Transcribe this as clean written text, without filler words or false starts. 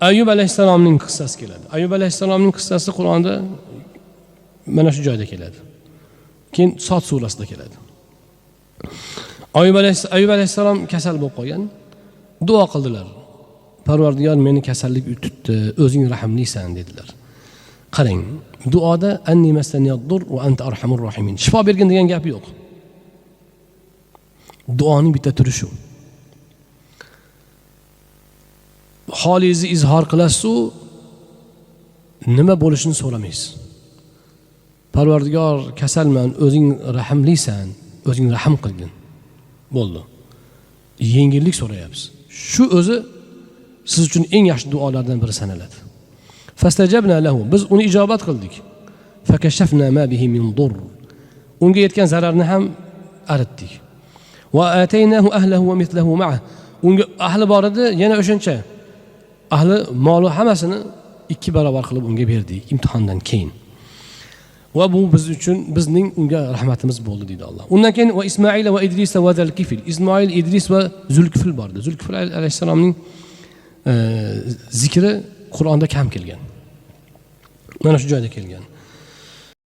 Ayyub alayhissalomning qissasi keladi. Ayyub alayhissalomning qissasi Qur'onda mana shu joyda keladi. Keyin Sod surasida keladi. Ayyub alayhissalom kasal bo'lib qolgan. Duo qildilar. Parvardigor meni kasallik tutdi, o'zing rahimlisan dedilar. Qarang, duoda anni masaniyad-dur va anta arhamur rohimin. Shifo bergin degan gap yo'q. Duoning bitta turi shu. Holingizni izhor qilasiz-ku, nima bo'lishini so'ramaysiz. Parvardigor kasalman, o'zing rahimlisan, o'zing rahim qilgin. Bo'ldi. Yengillik so'rayapsiz. Shu o'zi siz uchun eng yaxshi duolardan biri sanaladi. Fastajabna lahu, biz uni ijobat qildik. Fakashafna ma bihi min dur. Unga yetgan zararni ham aritdik. Va ataynahu ahlahu va mithluhu ma'ah. Unga ahli bor edi, yana o'shancha ahli moli hammasini 2 barobar qilib unga berdik imtihondan keyin. Va bu biz uchun bizning unga rahmatimiz bo'ldi deydi Alloh. Undan keyin va Ismoil va Idris va Zulkifl. Ismoil, Idris va Zulkifl bordi. Zulkifl alayhisalomning zikri Qur'onda kam kelgan. Mana shu joyda kelgan.